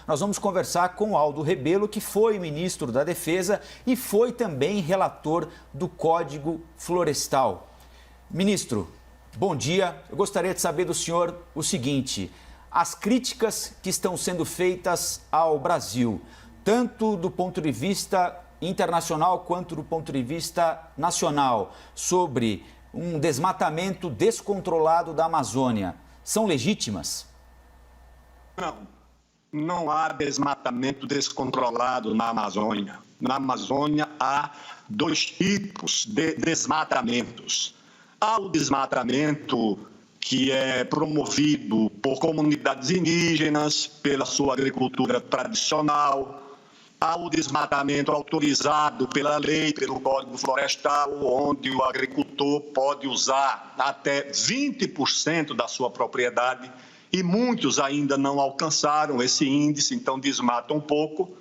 nós vamos conversar com o Aldo Rebelo, que foi ministro da Defesa e foi também relator do Código Florestal. Ministro, bom dia. Eu gostaria de saber do senhor o seguinte: as críticas que estão sendo feitas ao Brasil, tanto do ponto de vista internacional quanto do ponto de vista nacional, sobre um desmatamento descontrolado da Amazônia, são legítimas? Não há desmatamento descontrolado na Amazônia. Na Amazônia há dois tipos de desmatamentos. Há o desmatamento que é promovido por comunidades indígenas, pela sua agricultura tradicional. Há o desmatamento autorizado pela lei, pelo Código Florestal, onde o agricultor pode usar até 20% da sua propriedade, e muitos ainda não alcançaram esse índice, então desmatam um pouco.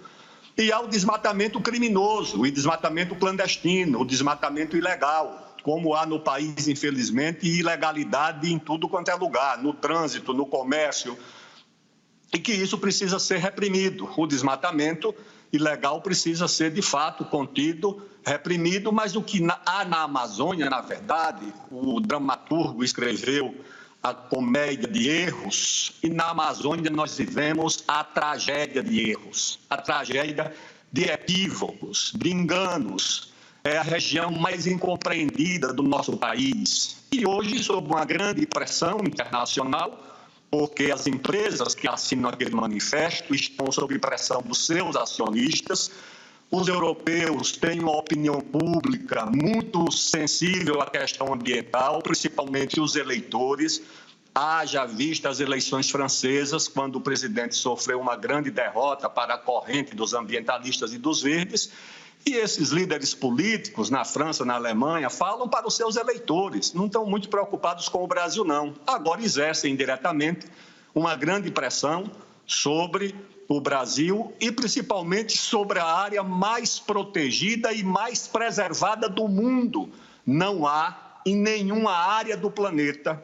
E há o desmatamento criminoso, o desmatamento clandestino, o desmatamento ilegal, como há no país, infelizmente, ilegalidade em tudo quanto é lugar, no trânsito, no comércio, e que isso precisa ser reprimido. O desmatamento ilegal precisa ser, de fato, contido, reprimido, mas o que há na Amazônia, na verdade, o dramaturgo escreveu a comédia de erros, e na Amazônia nós vivemos a tragédia de erros, a tragédia de equívocos, de enganos. É a região mais incompreendida do nosso país. E hoje, sob uma grande pressão internacional, porque as empresas que assinam aquele manifesto estão sob pressão dos seus acionistas. Os europeus têm uma opinião pública muito sensível à questão ambiental, principalmente os eleitores. Haja vista as eleições francesas, quando o presidente sofreu uma grande derrota para a corrente dos ambientalistas e dos verdes. E esses líderes políticos, na França, na Alemanha, falam para os seus eleitores, não estão muito preocupados com o Brasil, não. Agora exercem indiretamente uma grande pressão sobre o Brasil e principalmente sobre a área mais protegida e mais preservada do mundo. Não há em nenhuma área do planeta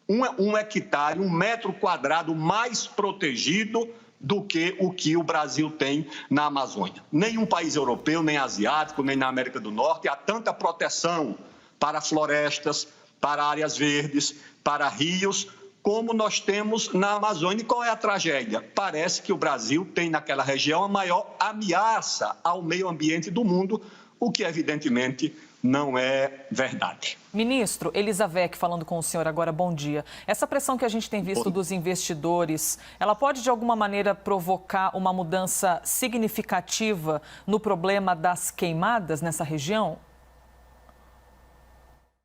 um hectare, 1 metro quadrado mais protegido do que o Brasil tem na Amazônia. Nenhum país europeu, nem asiático, nem na América do Norte há tanta proteção para florestas, para áreas verdes, para rios, como nós temos na Amazônia. E qual é a tragédia? Parece que o Brasil tem naquela região a maior ameaça ao meio ambiente do mundo, o que evidentemente não é verdade. Ministro, Elizavec falando com o senhor agora, bom dia. Essa pressão que a gente tem visto dos investidores, ela pode de alguma maneira provocar uma mudança significativa no problema das queimadas nessa região?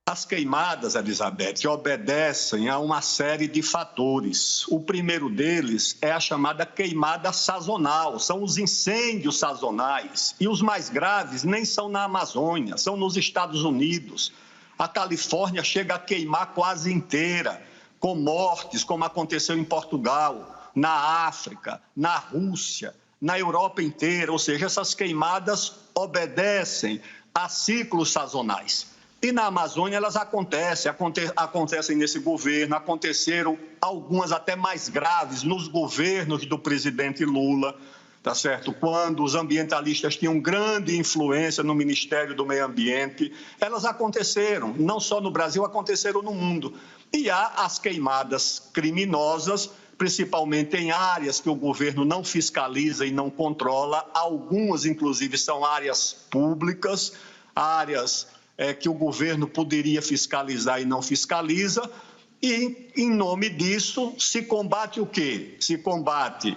As queimadas, Elizabeth, obedecem a uma série de fatores. O primeiro deles é a chamada queimada sazonal, são os incêndios sazonais. E os mais graves nem são na Amazônia, são nos Estados Unidos. A Califórnia chega a queimar quase inteira, com mortes, como aconteceu em Portugal, na África, na Rússia, na Europa inteira. Ou seja, essas queimadas obedecem a ciclos sazonais. E na Amazônia elas acontecem nesse governo, aconteceram algumas até mais graves nos governos do presidente Lula, tá certo? Quando os ambientalistas tinham grande influência no Ministério do Meio Ambiente, elas aconteceram, não só no Brasil, aconteceram no mundo. E há as queimadas criminosas, principalmente em áreas que o governo não fiscaliza e não controla, algumas inclusive são áreas públicas, áreas que o governo poderia fiscalizar e não fiscaliza, e, em nome disso, se combate o quê? Se combate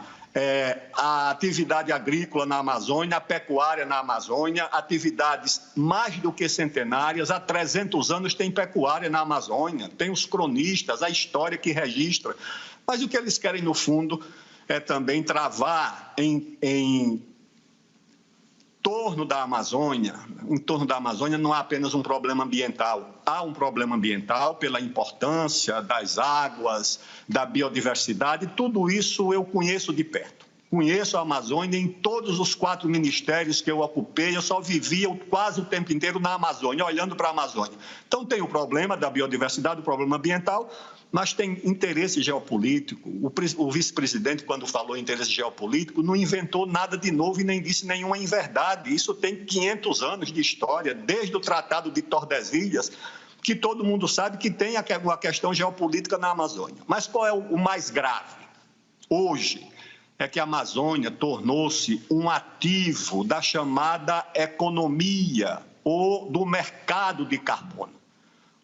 a atividade agrícola na Amazônia, a pecuária na Amazônia, atividades mais do que centenárias. Há 300 anos tem pecuária na Amazônia, tem os cronistas, a história que registra. Mas o que eles querem, no fundo, é também travar em torno da Amazônia. Em torno da Amazônia não há apenas um problema ambiental. Há um problema ambiental pela importância das águas, da biodiversidade. Tudo isso eu conheço de perto. Conheço a Amazônia em todos os 4 ministérios que eu ocupei. Eu só vivia quase o tempo inteiro na Amazônia, olhando para a Amazônia. Então tem o problema da biodiversidade, o problema ambiental, mas tem interesse geopolítico. O vice-presidente, quando falou em interesse geopolítico, não inventou nada de novo e nem disse nenhuma inverdade. Isso tem 500 anos de história, desde o Tratado de Tordesilhas, que todo mundo sabe que tem uma questão geopolítica na Amazônia. Mas qual é o mais grave? Hoje é que a Amazônia tornou-se um ativo da chamada economia ou do mercado de carbono.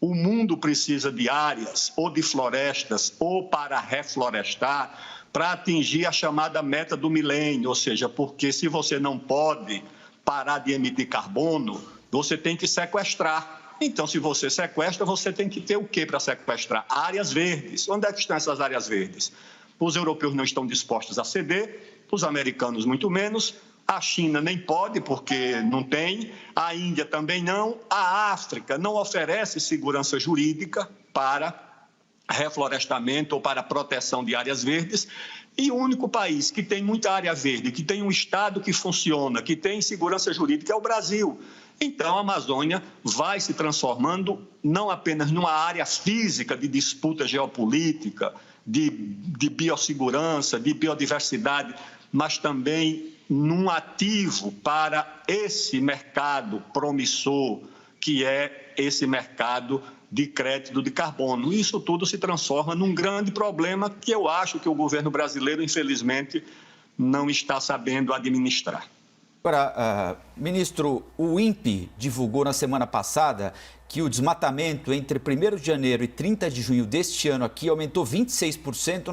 O mundo precisa de áreas ou de florestas ou para reflorestar para atingir a chamada meta do milênio, ou seja, porque se você não pode parar de emitir carbono, você tem que sequestrar. Então, se você sequestra, você tem que ter o quê para sequestrar? Áreas verdes. Onde é que estão essas áreas verdes? Os europeus não estão dispostos a ceder, os americanos muito menos, a China nem pode porque não tem, a Índia também não, a África não oferece segurança jurídica para reflorestamento ou para proteção de áreas verdes, e o único país que tem muita área verde, que tem um Estado que funciona, que tem segurança jurídica é o Brasil. Então, a Amazônia vai se transformando não apenas numa área física de disputa geopolítica, de biossegurança, de biodiversidade, mas também num ativo para esse mercado promissor, que é esse mercado de crédito de carbono. Isso tudo se transforma num grande problema que eu acho que o governo brasileiro, infelizmente, não está sabendo administrar. Agora, ministro, o INPE divulgou na semana passada que o desmatamento entre 1º de janeiro e 30 de junho deste ano aqui aumentou 26%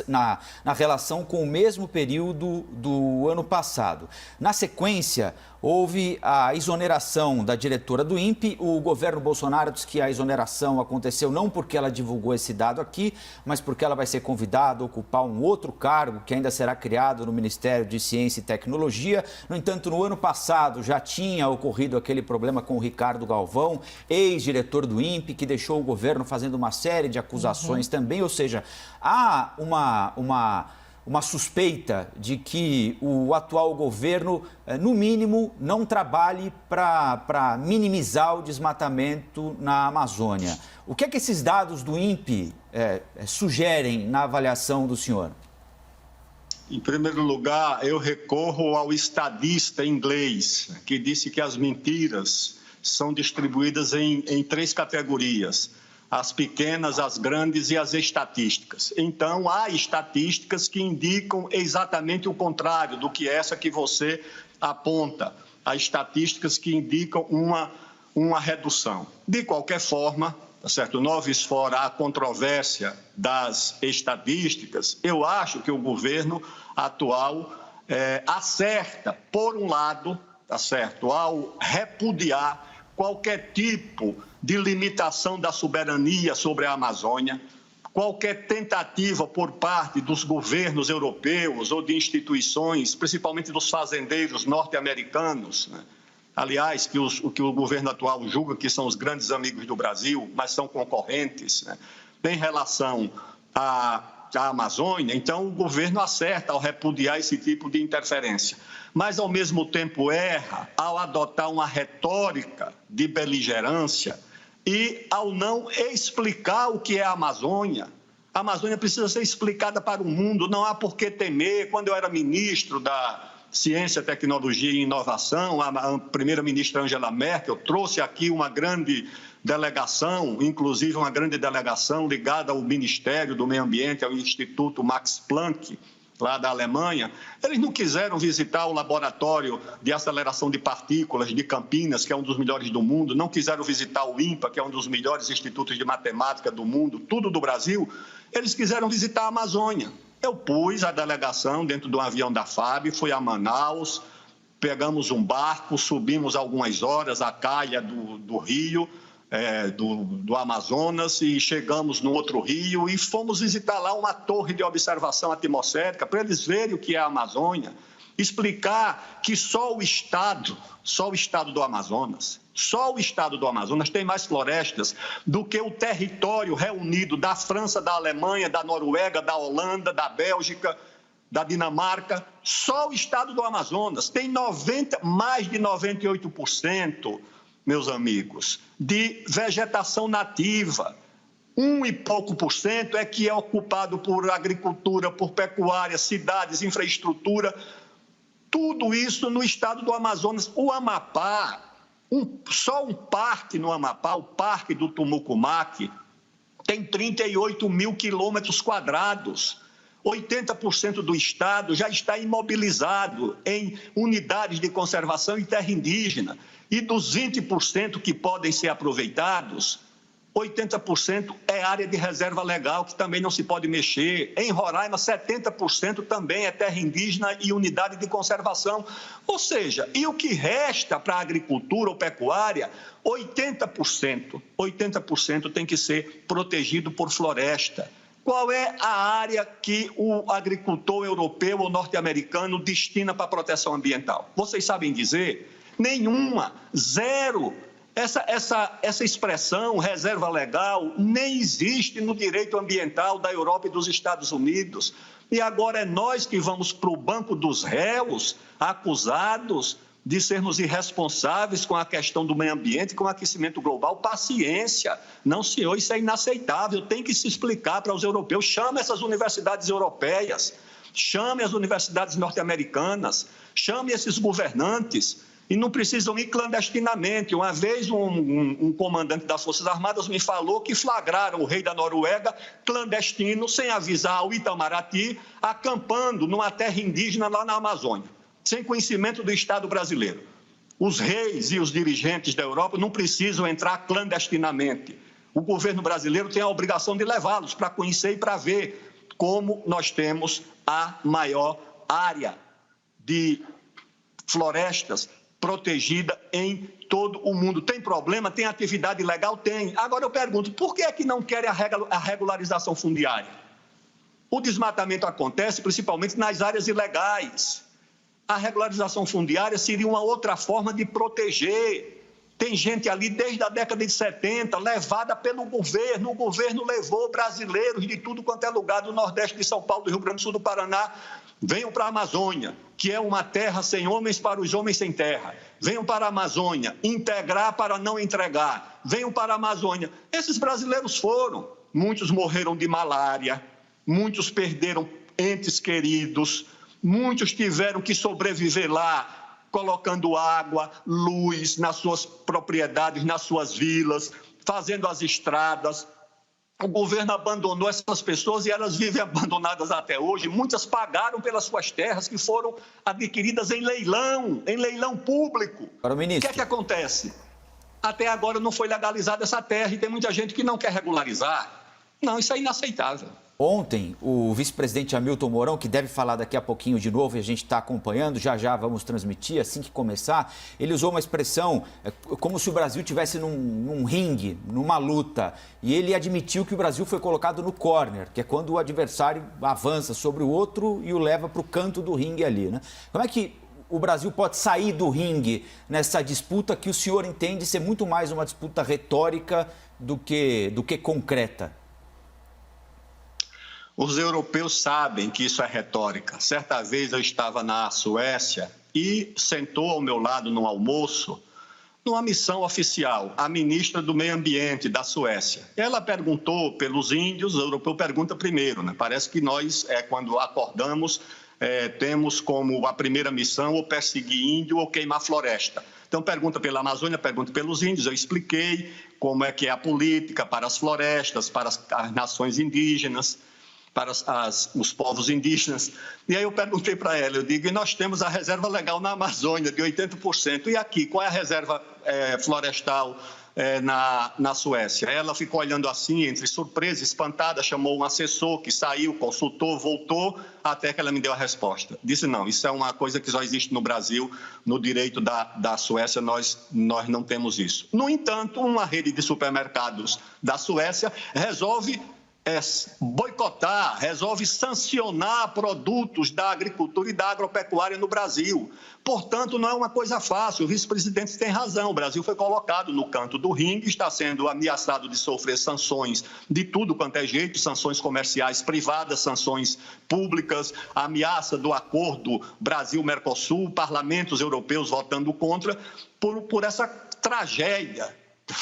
na relação com o mesmo período do ano passado. Na sequência, houve a exoneração da diretora do INPE. O governo Bolsonaro diz que a exoneração aconteceu não porque ela divulgou esse dado aqui, mas porque ela vai ser convidada a ocupar um outro cargo que ainda será criado no Ministério de Ciência e Tecnologia. No entanto, no ano passado já tinha ocorrido aquele problema com o Ricardo Galvão, ex-diretor do INPE, que deixou o governo fazendo uma série de acusações também. Ou seja, há uma suspeita de que o atual governo, no mínimo, não trabalhe para minimizar o desmatamento na Amazônia. O que é que esses dados do INPE sugerem na avaliação do senhor? Em primeiro lugar, eu recorro ao estadista inglês, que disse que as mentiras são distribuídas em 3 categorias: as pequenas, as grandes e as estatísticas. Então, há estatísticas que indicam exatamente o contrário do que essa que você aponta. Há estatísticas que indicam uma redução. De qualquer forma, tá certo? Noves fora a controvérsia das estatísticas, eu acho que o governo atual acerta, por um lado, tá certo? Ao repudiar qualquer tipo de limitação da soberania sobre a Amazônia, qualquer tentativa por parte dos governos europeus ou de instituições, principalmente dos fazendeiros norte-americanos, né? Aliás, o que o governo atual julga que são os grandes amigos do Brasil, mas são concorrentes, né? Em relação à Amazônia, então o governo acerta ao repudiar esse tipo de interferência, mas ao mesmo tempo erra ao adotar uma retórica de beligerância e ao não explicar o que é a Amazônia. A Amazônia precisa ser explicada para o mundo, não há por que temer. Quando eu era ministro da Ciência, Tecnologia e Inovação, a primeira-ministra Angela Merkel trouxe aqui uma grande delegação, inclusive uma grande delegação ligada ao Ministério do Meio Ambiente, ao Instituto Max Planck, lá da Alemanha. Eles não quiseram visitar o laboratório de aceleração de partículas de Campinas, que é um dos melhores do mundo, não quiseram visitar o INPA, que é um dos melhores institutos de matemática do mundo, tudo do Brasil. Eles quiseram visitar a Amazônia. Eu pus a delegação dentro de um avião da FAB, fui a Manaus, pegamos um barco, subimos algumas horas a calha do rio, do Amazonas, e chegamos no outro rio e fomos visitar lá uma torre de observação atmosférica para eles verem o que é a Amazônia, explicar que só o estado do Amazonas tem mais florestas do que o território reunido da França, da Alemanha, da Noruega, da Holanda, da Bélgica, da Dinamarca. Só o estado do Amazonas tem mais de 98%, meus amigos, de vegetação nativa. 1 e pouco por cento é que é ocupado por agricultura, por pecuária, cidades, infraestrutura. Tudo isso no estado do Amazonas. O Amapá, só um parque no Amapá, o Parque do Tumucumaque, tem 38 mil quilômetros quadrados. 80% do estado já está imobilizado em unidades de conservação e terra indígena. E dos 20% que podem ser aproveitados, 80% é área de reserva legal, que também não se pode mexer. Em Roraima, 70% também é terra indígena e unidade de conservação. Ou seja, e o que resta para a agricultura ou pecuária, 80% tem que ser protegido por floresta. Qual é a área que o agricultor europeu ou norte-americano destina para a proteção ambiental? Vocês sabem dizer? Nenhuma, zero. Essa expressão, reserva legal, nem existe no direito ambiental da Europa e dos Estados Unidos. E agora é nós que vamos para o banco dos réus, acusados de sermos irresponsáveis com a questão do meio ambiente, com o aquecimento global. Paciência. Não, senhor, isso é inaceitável. Tem que se explicar para os europeus. Chame essas universidades europeias, chame as universidades norte-americanas, chame esses governantes. E não precisam ir clandestinamente. Uma vez um comandante das Forças Armadas me falou que flagraram o rei da Noruega clandestino, sem avisar ao Itamaraty, acampando numa terra indígena lá na Amazônia, sem conhecimento do Estado brasileiro. Os reis e os dirigentes da Europa não precisam entrar clandestinamente. O governo brasileiro tem a obrigação de levá-los para conhecer e para ver como nós temos a maior área de florestas protegida em todo o mundo. Tem problema? Tem atividade ilegal? Tem. Agora eu pergunto, por que é que não querem a regularização fundiária? O desmatamento acontece principalmente nas áreas ilegais. A regularização fundiária seria uma outra forma de proteger. Tem gente ali desde a década de 70, levada pelo governo. O governo levou brasileiros de tudo quanto é lugar, do Nordeste de São Paulo, do Rio Grande do Sul, do Paraná. Venham para a Amazônia, que é uma terra sem homens para os homens sem terra. Venham para a Amazônia, integrar para não entregar. Venham para a Amazônia. Esses brasileiros foram. Muitos morreram de malária, muitos perderam entes queridos, muitos tiveram que sobreviver lá, colocando água, luz nas suas propriedades, nas suas vilas, fazendo as estradas. O governo abandonou essas pessoas e elas vivem abandonadas até hoje. Muitas pagaram pelas suas terras que foram adquiridas em leilão público. Para o ministro. O que é que acontece? Até agora não foi legalizada essa terra e tem muita gente que não quer regularizar. Não, isso é inaceitável. Ontem, o vice-presidente Hamilton Mourão, que deve falar daqui a pouquinho de novo e a gente está acompanhando, já vamos transmitir assim que começar, ele usou uma expressão como se o Brasil estivesse num ringue, numa luta, e ele admitiu que o Brasil foi colocado no corner, que é quando o adversário avança sobre o outro e o leva para o canto do ringue ali, né? Como é que o Brasil pode sair do ringue nessa disputa que o senhor entende ser muito mais uma disputa retórica do que concreta? Os europeus sabem que isso é retórica. Certa vez eu estava na Suécia e sentou ao meu lado no almoço, numa missão oficial, a ministra do Meio Ambiente da Suécia. Ela perguntou pelos índios, o europeu pergunta primeiro, né? Parece que nós, quando acordamos, temos como a primeira missão ou perseguir índio ou queimar floresta. Então, pergunta pela Amazônia, pergunta pelos índios. Eu expliquei como é que é a política para as florestas, para as nações indígenas, para os povos indígenas. E aí eu perguntei para ela, eu digo, e nós temos a reserva legal na Amazônia de 80%. E aqui, qual é a reserva florestal na Suécia? Ela ficou olhando assim, entre surpresa, espantada, chamou um assessor que saiu, consultou, voltou, até que ela me deu a resposta. Disse, não, isso é uma coisa que só existe no Brasil, no direito da Suécia, nós não temos isso. No entanto, uma rede de supermercados da Suécia resolve boicotar, resolve sancionar produtos da agricultura e da agropecuária no Brasil. Portanto, não é uma coisa fácil. O vice-presidente tem razão. O Brasil foi colocado no canto do ringue, está sendo ameaçado de sofrer sanções de tudo quanto é jeito, sanções comerciais privadas, sanções públicas, a ameaça do acordo Brasil-Mercosul, parlamentos europeus votando contra, por essa tragédia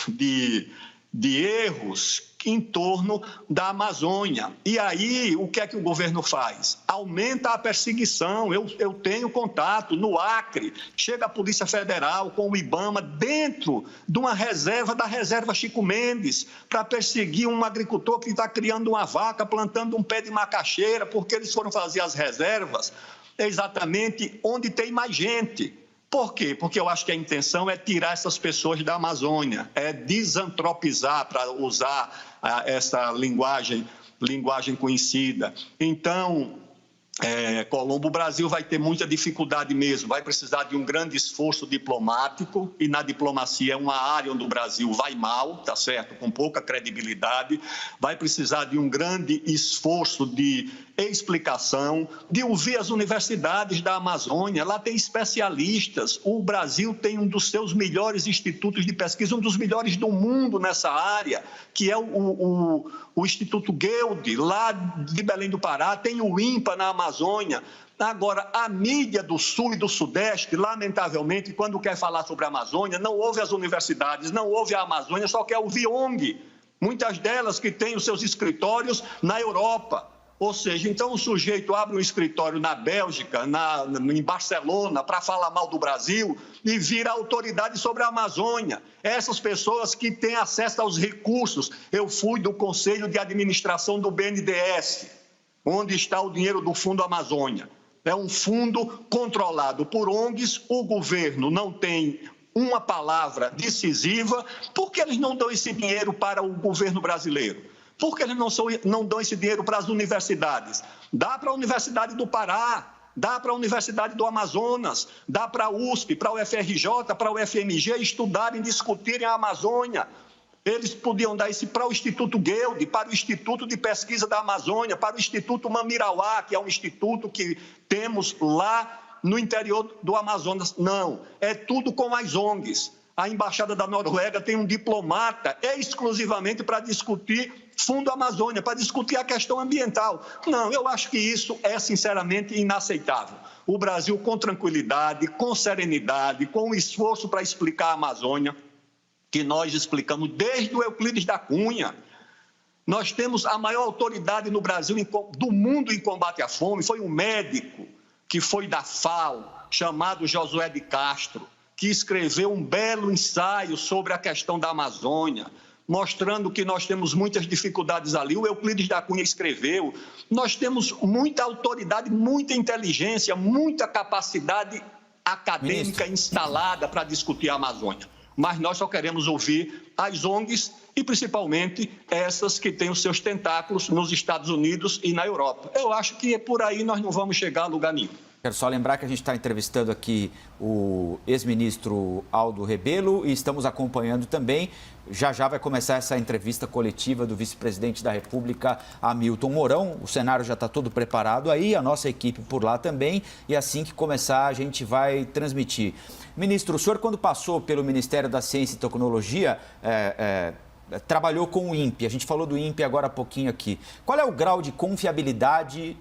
de de erros em torno da Amazônia. E aí, o que é que o governo faz? Aumenta a perseguição. Eu tenho contato no Acre, chega a Polícia Federal com o IBAMA dentro de uma reserva, da reserva Chico Mendes, para perseguir um agricultor que está criando uma vaca, plantando um pé de macaxeira, porque eles foram fazer as reservas exatamente onde tem mais gente. Por quê? Porque eu acho que a intenção é tirar essas pessoas da Amazônia, é desantropizar, para usar essa linguagem conhecida. Então, Colombo, o Brasil vai ter muita dificuldade mesmo, vai precisar de um grande esforço diplomático, e na diplomacia é uma área onde o Brasil vai mal, tá certo? Com pouca credibilidade, vai precisar de um grande esforço de explicação, de ouvir as universidades da Amazônia, lá tem especialistas, o Brasil tem um dos seus melhores institutos de pesquisa, um dos melhores do mundo nessa área, que é o Instituto Gueldi, lá de Belém do Pará, tem o INPA na Amazônia. Agora, a mídia do Sul e do Sudeste, lamentavelmente, quando quer falar sobre a Amazônia, não ouve as universidades, não ouve a Amazônia, só quer ouvir ONG, muitas delas que têm os seus escritórios na Europa. Ou seja, então o sujeito abre um escritório na Bélgica, em Barcelona, para falar mal do Brasil e vira autoridade sobre a Amazônia. Essas pessoas que têm acesso aos recursos. Eu fui do Conselho de Administração do BNDES, onde está o dinheiro do Fundo Amazônia. É um fundo controlado por ONGs, o governo não tem uma palavra decisiva, porque eles não dão esse dinheiro para o governo brasileiro. Por que eles não dão esse dinheiro para as universidades? Dá para a Universidade do Pará, dá para a Universidade do Amazonas, dá para a USP, para o FRJ, para o FMG estudarem, discutirem a Amazônia. Eles podiam dar isso para o Instituto Gueldi, para o Instituto de Pesquisa da Amazônia, para o Instituto Mamirauá, que é um instituto que temos lá no interior do Amazonas. Não, é tudo com as ONGs. A Embaixada da Noruega tem um diplomata exclusivamente para discutir Fundo Amazônia, para discutir a questão ambiental. Não, eu acho que isso é, sinceramente, inaceitável. O Brasil, com tranquilidade, com serenidade, com esforço para explicar a Amazônia, que nós explicamos desde o Euclides da Cunha. Nós temos a maior autoridade no Brasil, do mundo, em combate à fome. Foi um médico que foi da FAO, chamado Josué de Castro, que escreveu um belo ensaio sobre a questão da Amazônia, mostrando que nós temos muitas dificuldades ali. O Euclides da Cunha escreveu. Nós temos muita autoridade, muita inteligência, muita capacidade acadêmica instalada para discutir a Amazônia. Mas nós só queremos ouvir as ONGs e, principalmente, essas que têm os seus tentáculos nos Estados Unidos e na Europa. Eu acho que por aí nós não vamos chegar a lugar nenhum. Quero só lembrar que a gente está entrevistando aqui o ex-ministro Aldo Rebelo e estamos acompanhando também, já vai começar essa entrevista coletiva do vice-presidente da República, Hamilton Mourão. O cenário já está todo preparado aí, a nossa equipe por lá também, e assim que começar a gente vai transmitir. Ministro, o senhor quando passou pelo Ministério da Ciência e Tecnologia, trabalhou com o INPE, a gente falou do INPE agora há pouquinho aqui. Qual é o grau de confiabilidade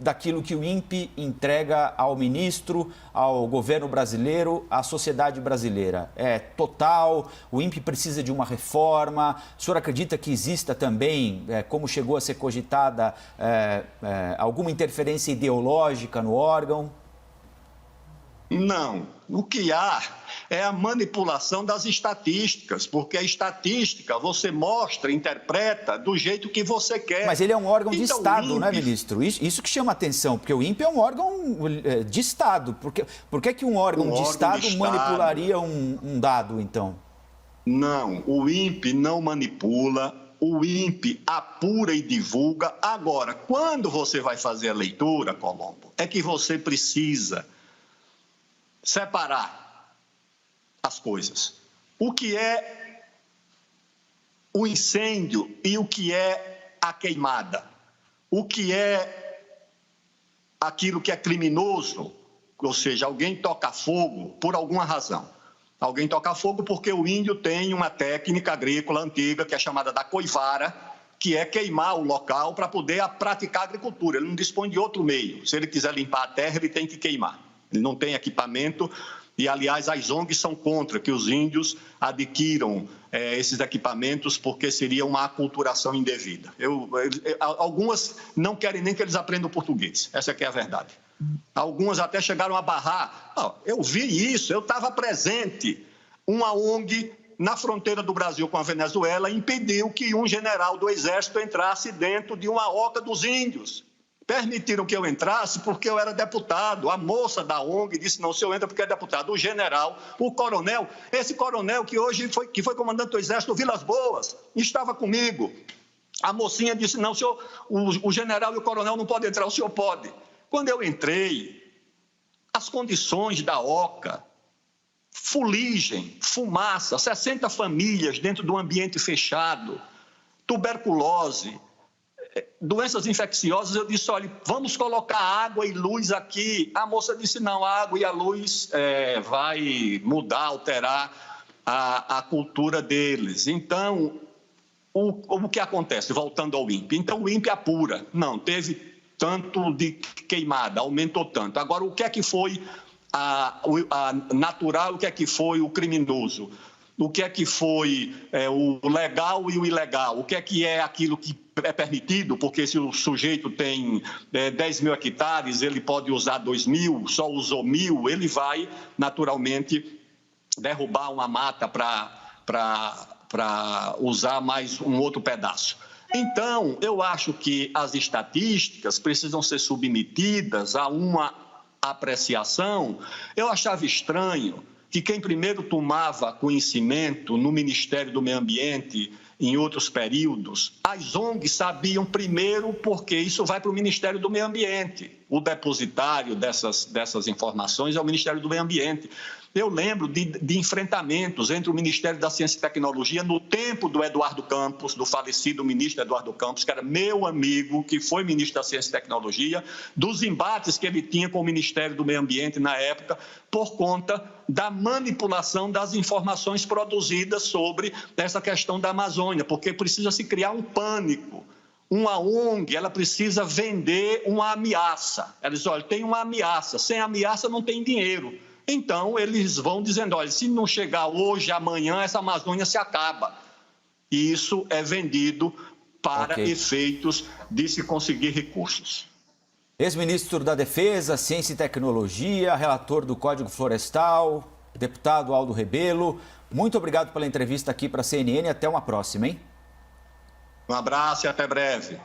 daquilo que o INPE entrega ao ministro, ao governo brasileiro, à sociedade brasileira? É total? O INPE precisa de uma reforma? O senhor acredita que exista também, como chegou a ser cogitada, alguma interferência ideológica no órgão? Não. O que há é a manipulação das estatísticas, porque a estatística você mostra, interpreta do jeito que você quer. Mas ele é um órgão de Estado, né, ministro? Isso que chama atenção, porque o INPE é um órgão de Estado. Por que um órgão de Estado manipularia um dado, então? Não, o INPE não manipula, o INPE apura e divulga. Agora, quando você vai fazer a leitura, Colombo, é que você precisa separar as coisas. O que é o incêndio e o que é a queimada? O que é aquilo que é criminoso, ou seja, alguém toca fogo por alguma razão. Alguém toca fogo porque o índio tem uma técnica agrícola antiga que é chamada da coivara, que é queimar o local para poder praticar agricultura. Ele não dispõe de outro meio. Se ele quiser limpar a terra, ele tem que queimar. Ele não tem equipamento e, aliás, as ONGs são contra que os índios adquiram esses equipamentos porque seria uma aculturação indevida. Algumas não querem nem que eles aprendam português, essa que é a verdade. Algumas até chegaram a barrar. Eu vi isso, eu estava presente. Uma ONG na fronteira do Brasil com a Venezuela impediu que um general do Exército entrasse dentro de uma oca dos índios. Permitiram que eu entrasse porque eu era deputado. A moça da ONG disse, não, o senhor entra porque é deputado. O general, o coronel, esse coronel que hoje foi comandante do Exército, Vilas Boas, estava comigo. A mocinha disse, não, senhor, o general e o coronel não podem entrar, o senhor pode. Quando eu entrei, as condições da oca, fuligem, fumaça, 60 famílias dentro de um ambiente fechado, tuberculose, doenças infecciosas, eu disse, olha, vamos colocar água e luz aqui. A moça disse, não, a água e a luz vai mudar, alterar a cultura deles. Então, o que acontece? Voltando ao INPE. Então, o INPE apura. Não, teve tanto de queimada, aumentou tanto. Agora, o que é que foi a natural, o que é que foi o criminoso? O que é que foi o legal e o ilegal? O que é aquilo que é permitido? Porque se o sujeito tem 10 mil hectares, ele pode usar 2 mil, só usou 1.000, ele vai, naturalmente, derrubar uma mata para usar mais um outro pedaço. Então, eu acho que as estatísticas precisam ser submetidas a uma apreciação. Eu achava estranho que quem primeiro tomava conhecimento no Ministério do Meio Ambiente, em outros períodos, as ONGs sabiam primeiro porque isso vai para o Ministério do Meio Ambiente. O depositário dessas informações é o Ministério do Meio Ambiente. Eu lembro de enfrentamentos entre o Ministério da Ciência e Tecnologia no tempo do Eduardo Campos, do falecido ministro Eduardo Campos, que era meu amigo, que foi ministro da Ciência e Tecnologia, dos embates que ele tinha com o Ministério do Meio Ambiente na época, por conta da manipulação das informações produzidas sobre essa questão da Amazônia, porque precisa se criar um pânico. Uma ONG, ela precisa vender uma ameaça. Ela diz, olha, tem uma ameaça, sem ameaça não tem dinheiro. Então, eles vão dizendo, olha, se não chegar hoje, amanhã, essa Amazônia se acaba. E isso é vendido para efeitos de se conseguir recursos. Ex-ministro da Defesa, Ciência e Tecnologia, relator do Código Florestal, deputado Aldo Rebelo, muito obrigado pela entrevista aqui para a CNN. Até uma próxima, hein? Um abraço e até breve.